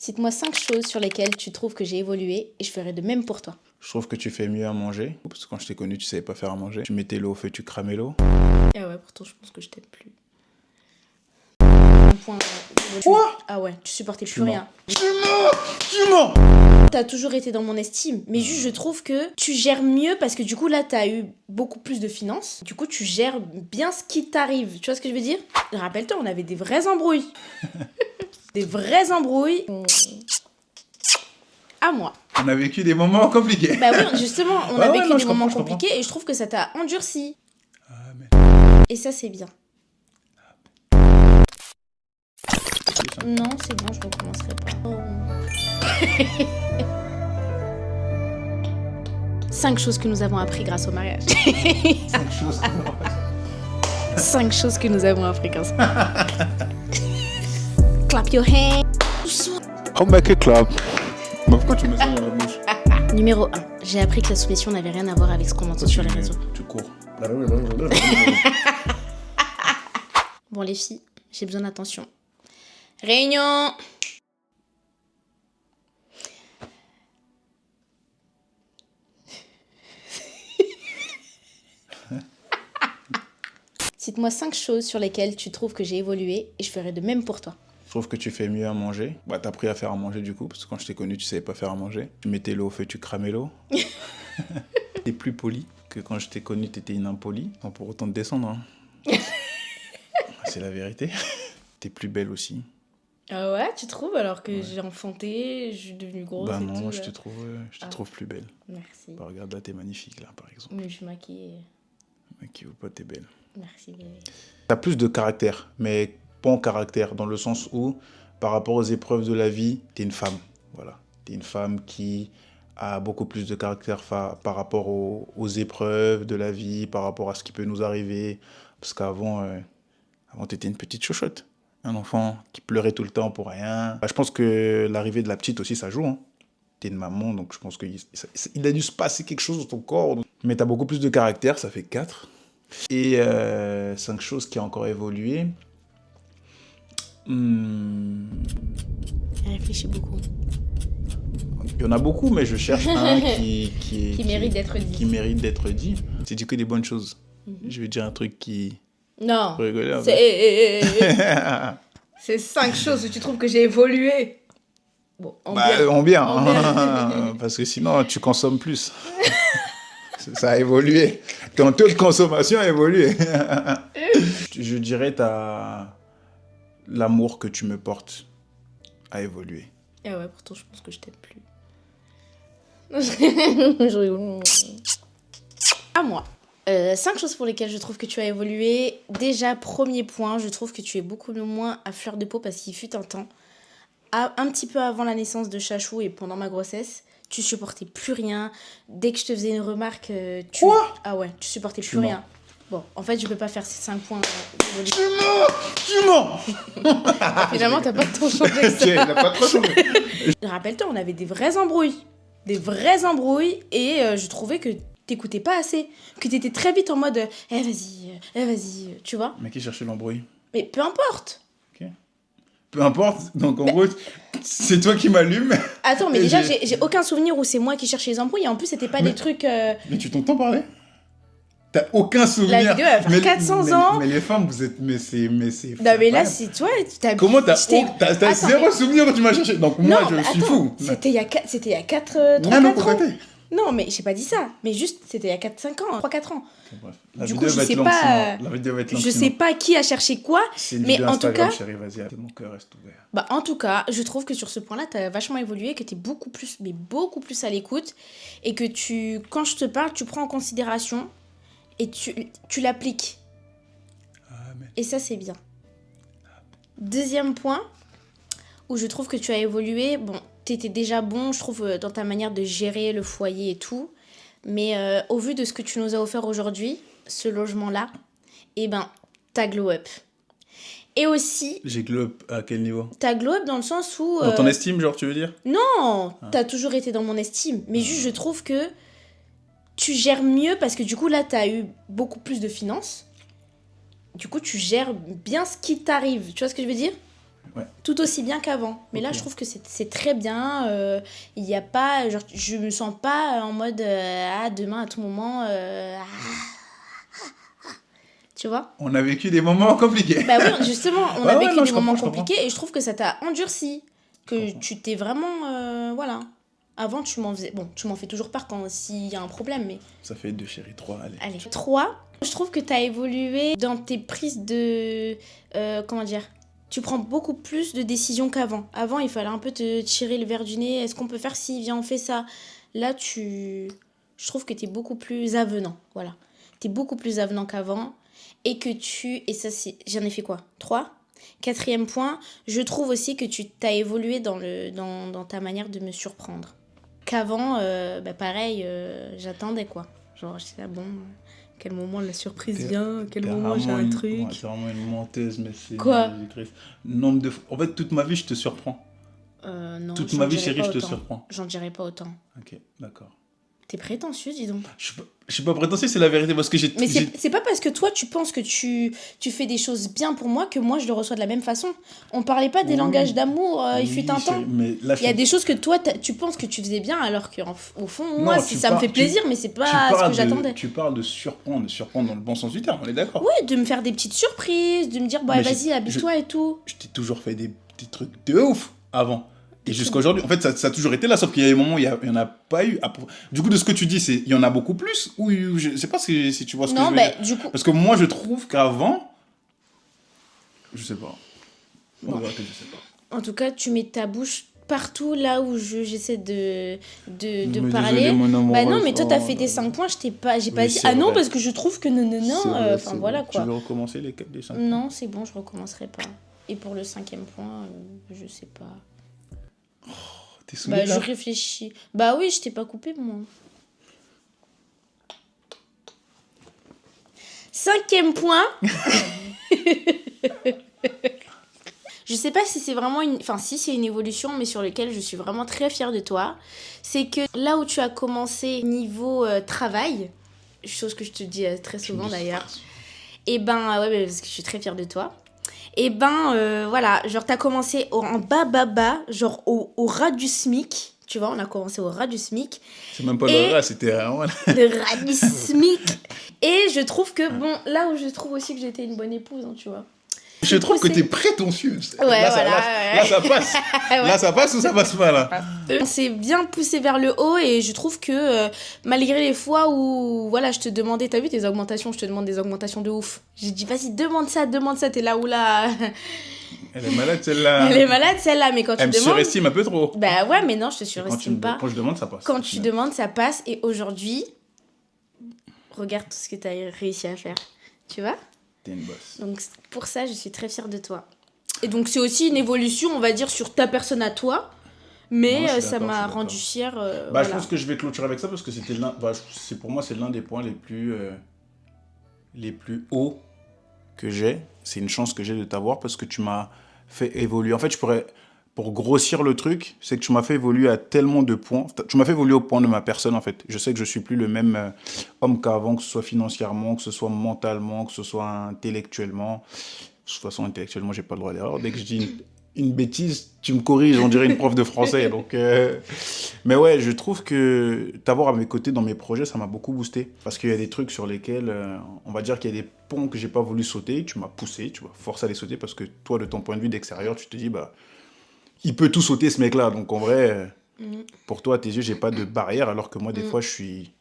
Cite-moi 5 choses sur lesquelles tu trouves que j'ai évolué et je ferai de même pour toi. Je trouve que tu fais mieux à manger. Parce que quand je t'ai connu, tu savais pas faire à manger. Tu mettais l'eau au feu, tu cramais l'eau. Ah ouais, pourtant je pense que je t'aime plus. Un point. Quoi? Ah ouais, tu supportais Tu plus mens. rien. Tu mens! Tu mens! T'as toujours été dans mon estime, mais juste je trouve que tu gères mieux parce que du coup là t'as eu beaucoup plus de finances. Du coup tu gères bien ce qui t'arrive. Tu vois ce que je veux dire? Rappelle-toi, on avait des vraies embrouilles. Des vraies embrouilles. À moi. On a vécu des moments compliqués. Bah oui, justement, on a Ouais, vécu non, des je moments comprends, je compliqués et je trouve que ça t'a endurci. Ah, mais... Et ça c'est bien. Non, c'est bon, je recommencerai pas. 5 choses que nous avons appris grâce au mariage. 5 choses. 5 choses que nous avons appris grâce au mariage. Clap your hands. Oh, make it club. Mais pourquoi tu mets ça dans la bouche? Numéro 1. J'ai appris que la soumission n'avait rien à voir avec ce qu'on entend sur les réseaux. Tu cours. Bon les filles, j'ai besoin d'attention. Réunion. Cite-moi 5 choses sur lesquelles tu trouves que j'ai évolué et je ferai de même pour toi. Je trouve que tu fais mieux à manger. Bah, t'as appris à faire à manger du coup, parce que quand je t'ai connu, tu savais pas faire à manger. Tu mettais l'eau au feu, tu cramais l'eau. T'es plus poli que quand je t'ai connu, t'étais une impolie. Sans pour autant te descendre. Hein. C'est la vérité. T'es plus belle aussi. Ah ouais, tu trouves alors que j'ai enfanté, je suis devenue grosse Bah et non, tout, je te trouve plus belle. Merci. Bah regarde là, t'es magnifique là, par exemple. Mais je suis maquillée. Mais qui vaut pas, t'es belle. Merci bébé. T'as plus de caractère, mais bon caractère, dans le sens où, par rapport aux épreuves de la vie, t'es une femme. Voilà. T'es une femme qui a beaucoup plus de caractère par rapport aux épreuves de la vie, par rapport à ce qui peut nous arriver. Parce qu'avant, avant, t'étais une petite chochotte. Un enfant qui pleurait tout le temps pour rien. Bah, je pense que l'arrivée de la petite aussi, ça joue. Hein. T'es une maman, donc je pense qu'il a dû se passer quelque chose dans ton corps. Mais t'as beaucoup plus de caractère, ça fait 4. Et 5 choses qui ont encore évolué. Réfléchis beaucoup. Il y en a beaucoup, mais je cherche un qui mérite d'être dit. Qui mérite d'être dit. C'est dit que des bonnes choses. Je vais dire un truc qui... Non. Faut rigoler un peu. C'est 5 choses où tu trouves que j'ai évolué. Bon, en Bah, bien. en bien. En bien. Parce que sinon, tu consommes plus. Ça a évolué. Ton taux de consommation a évolué. Je dirais l'amour que tu me portes a évolué. Ah ouais, pourtant je pense que je t'aime plus. À moi. 5 choses pour lesquelles je trouve que tu as évolué. Déjà, premier point, je trouve que tu es beaucoup moins à fleur de peau parce qu'il fut un temps, un petit peu avant la naissance de Chachou et pendant ma grossesse, tu supportais plus rien. Dès que je te faisais une remarque, Quoi? Ah ouais, tu supportais Tu plus mens. rien. Bon, en fait, je peux pas faire ces 5 points. Tu mens. Finalement, t'as pas tant changé que ça. Il n'a pas trop changé. Rappelle-toi, on avait des vraies embrouilles. Des vraies embrouilles et je trouvais que t'écoutais pas assez. Que t'étais très vite en mode vas-y, tu vois. Mais qui cherchait l'embrouille? Mais peu importe. Ok. Peu importe. Donc en gros, c'est toi qui m'allumes. Attends, mais Et déjà, j'ai aucun souvenir où c'est moi qui cherchais les embrouilles. Et en plus, c'était pas des trucs... Mais tu t'entends parler? T'as aucun souvenir. La vidéo, elle va faire 400 ans. Mais les femmes, vous êtes... Mais c'est... Non, mais là, c'est toi. Comment t'as Attends, zéro mais- souvenir où tu m'as cherché? Donc Non, moi, je mais suis attends, fou. C'était il y a 4 Ah non, 3-4 faut ans. arrêter. Non, mais j'ai pas dit ça. Mais juste, c'était il y a 4-5 ans, 3-4 ans. Ok, bref. La Du vidéo coup, je va être sais longue pas, sinon. La vidéo va être longue Je sinon. sais pas qui a cherché quoi. C'est une mais vidéo en tout Instagram, cas- chérie, vas-y, mon cœur reste ouvert. Bah, en tout cas, je trouve que sur ce point-là, t'as vachement évolué, que t'es beaucoup plus à l'écoute. Et que quand je te parle, tu prends en considération et tu l'appliques. Amen. Et ça, c'est bien. Deuxième point, où je trouve que tu as évolué. Bon, t'étais déjà bon, je trouve, dans ta manière de gérer le foyer et tout. Mais au vu de ce que tu nous as offert aujourd'hui, ce logement-là, eh ben, t'as glow up. Et aussi, J'ai glow up à quel niveau? t'as glow up dans le sens où... Dans ton estime, genre, tu veux dire? Non, t'as toujours été dans mon estime. Mais juste, je trouve que tu gères mieux parce que du coup, là, t'as eu beaucoup plus de finances. Du coup, tu gères bien ce qui t'arrive. Tu vois ce que je veux dire? Ouais. Tout aussi bien qu'avant. Mais là, Ok. je trouve que c'est très bien. Il y a pas... Genre, je me sens pas en mode... ah, demain, à tout moment... tu vois? On a vécu des moments compliqués. Bah oui, justement, on Ouais, a ouais, vécu non, des je moments comprends, je comprends. compliqués et je trouve que ça t'a endurci. Je Que comprends. tu t'es vraiment... voilà. Avant, tu m'en faisais... Bon, tu m'en fais toujours part quand s'il y a un problème, mais... Ça fait 2 chérie, 3, allez. Allez. 3, je trouve que tu as évolué dans tes prises de... comment dire? Tu prends beaucoup plus de décisions qu'avant. Avant, il fallait un peu te tirer le verre du nez. Est-ce qu'on peut faire ci? Viens, on fait ça. Là, je trouve que tu es beaucoup plus avenant. Voilà. Tu es beaucoup plus avenant qu'avant. Et que tu... Et ça, c'est... J'en ai fait quoi? 3. Quatrième point, je trouve aussi que tu t'as évolué dans ta manière de me surprendre. Qu'avant, bah pareil, j'attendais quoi. Genre, j'étais là, bon, quel moment la surprise T'es- vient, quel T'es moment j'ai vraiment un une- truc. ouais, t'es vraiment une menteuse, mais c'est... Quoi? Nombre de... En fait, toute ma vie, je te surprends. Non, Toute j'en ma vie, dirais chérie, pas je te autant. surprends. J'en dirais pas autant. Ok, d'accord. T'es prétentieux, dis donc. Je suis pas prétentieux, c'est la vérité, parce que j'ai... Mais c'est pas parce que toi, tu penses que tu fais des choses bien pour moi que moi, je le reçois de la même façon. On parlait pas des Oui. langages d'amour, il fut un temps. chérie, mais là, Il y a des choses que toi, tu penses que tu faisais bien, alors qu'au fond, moi, Non, ça me fait plaisir, mais c'est pas ce que j'attendais. Tu parles de surprendre dans le bon sens du terme, on est d'accord. Ouais, de me faire des petites surprises, de me dire, bah Mais vas-y, habille-toi et tout. Je t'ai toujours fait des trucs de ouf avant. Et jusqu'à aujourd'hui, en fait, ça a toujours été là, sauf qu'il y a des moments où il y en a pas eu. Du coup, de ce que tu dis, il y en a beaucoup plus, ou je sais pas si tu vois ce que je Non, veux bah, dire. du coup, Parce que moi, je trouve qu'avant, je sais pas. On Bon. verra que je sais pas. en tout cas, tu mets ta bouche partout là où j'essaie de Mais parler. désolé, mon Bah non, amoureuse. mais toi, t'as Oh fait là tes là. 5 points, j'ai pas Oui, dit, c'est ah non, vrai. parce que je trouve que non, C'est vrai, enfin c'est voilà vrai. quoi. Tu veux recommencer les 5 Non, c'est bon, je recommencerai pas. Et pour le 5e point, je sais pas. T'es saoulé, Bah, là je réfléchis. Bah oui, je t'ai pas coupé, moi. 5e point. Je sais pas si c'est vraiment une... Enfin, si c'est une évolution, mais sur lequel je suis vraiment très fière de toi. C'est que là où tu as commencé niveau travail, chose que je te dis très Tu me souvent dis ça. d'ailleurs, et ben, ouais, parce que je suis très fière de toi. Et ben, voilà, genre t'as commencé en bas, genre au ras du SMIC. Tu vois, on a commencé au ras du SMIC. C'est même pas Et- le rat, c'était vraiment... Le ras du SMIC. Et je trouve que, bon, là où je trouve aussi que j'étais une bonne épouse, hein, tu vois. Je trouve que poussé. t'es prétentieuse. Ouais, là, voilà, là, ça passe. Ouais. Là, ça passe ou ça passe pas, là? On s'est bien poussé vers le haut et je trouve que malgré les fois où voilà, je te demandais, t'as vu tes augmentations, je te demande des augmentations de ouf. J'ai dit vas-y, demande ça, t'es là où là. Elle est malade, celle-là. Elle est malade celle-là, mais quand Elle me tu demandes. surestime un peu trop. Bah ouais, mais non, je te Quand, surestime pas. quand je demande, ça passe. Quand tu demandes, ça passe et aujourd'hui, regarde tout ce que t'as réussi à faire. Tu vois? T'es une bosse. Donc pour ça, je suis très fière de toi. Et donc c'est aussi une évolution, on va dire, sur ta personne à toi. Mais Non, je suis ça d'accord, je m'a suis rendu fière. Bah, Voilà. je pense que je vais clôturer avec ça parce que c'était pour moi, c'est l'un des points les plus hauts que j'ai. C'est une chance que j'ai de t'avoir parce que tu m'as fait évoluer. En fait, pour grossir le truc, c'est que tu m'as fait évoluer à tellement de points. Tu m'as fait évoluer au point de ma personne, en fait. Je sais que je suis plus le même homme qu'avant, que ce soit financièrement, que ce soit mentalement, que ce soit intellectuellement. De toute façon, intellectuellement, j'ai pas le droit à l'erreur. Dès que je dis une bêtise, tu me corriges, on dirait une prof de français. Donc, mais ouais, je trouve que t'avoir à mes côtés dans mes projets, ça m'a beaucoup boosté. Parce qu'il y a des trucs sur lesquels, on va dire qu'il y a des ponts que j'ai pas voulu sauter. Tu m'as poussé, tu m'as forcé à les sauter parce que toi, de ton point de vue d'extérieur, tu te dis, bah, il peut tout sauter ce mec-là. Donc en vrai, pour toi, à tes yeux, j'ai pas de barrière, alors que moi, des fois, je suis...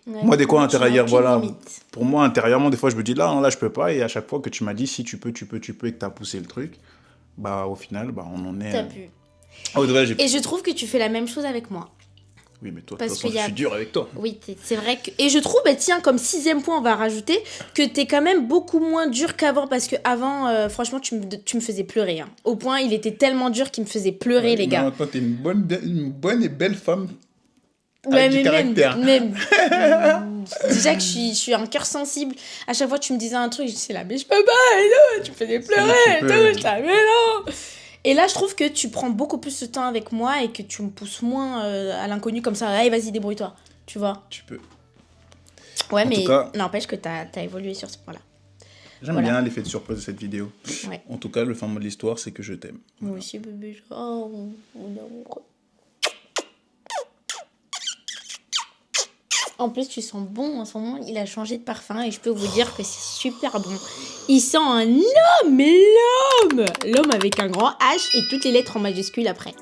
Ouais, Moi, des fois, tu n'as intérieur, aucune voilà. limite. Pour moi, intérieurement, des fois, je me dis là, non, là, je peux pas. Et à chaque fois que tu m'as dit si tu peux, et que tu as poussé le truc, bah, au final, bah, on en est. T'as pu. Ah, ouais, ouais, Et je trouve que tu fais la même chose avec moi. Oui, mais toi, de Parce toute façon, qu'il y a- je suis dur avec toi. Oui, c'est vrai que... Et je trouve, bah, tiens, comme 6e point, on va rajouter, que t'es quand même beaucoup moins dur qu'avant. Parce qu'avant, franchement, tu me faisais pleurer. Hein. Au point, il était tellement dur qu'il me faisait pleurer, Ouais, les non, gars. toi, t'es une bonne et belle femme. Ouais, Avec du caractère. même. Déjà que je suis un cœur sensible. À chaque fois, tu me disais un truc, je disais là, mais je peux pas, et tout, tu me faisais pleurer, et peux. tout, je disais, mais non. Et là, je trouve que tu prends beaucoup plus de temps avec moi et que tu me pousses moins à l'inconnu comme ça. Allez, vas-y, débrouille-toi. Tu vois? Tu peux. Ouais, En mais tout cas- n'empêche que t'as évolué sur ce point-là. J'aime Voilà. bien l'effet de surprise de cette vidéo. Ouais. En tout cas, le fin mot de l'histoire, c'est que je t'aime. Moi aussi, bébé. Oh, mon amour. En plus, tu sens bon en ce moment. Il a changé de parfum et je peux vous dire que c'est super bon. Il sent un homme, mais l'homme avec un grand H et toutes les lettres en majuscule après.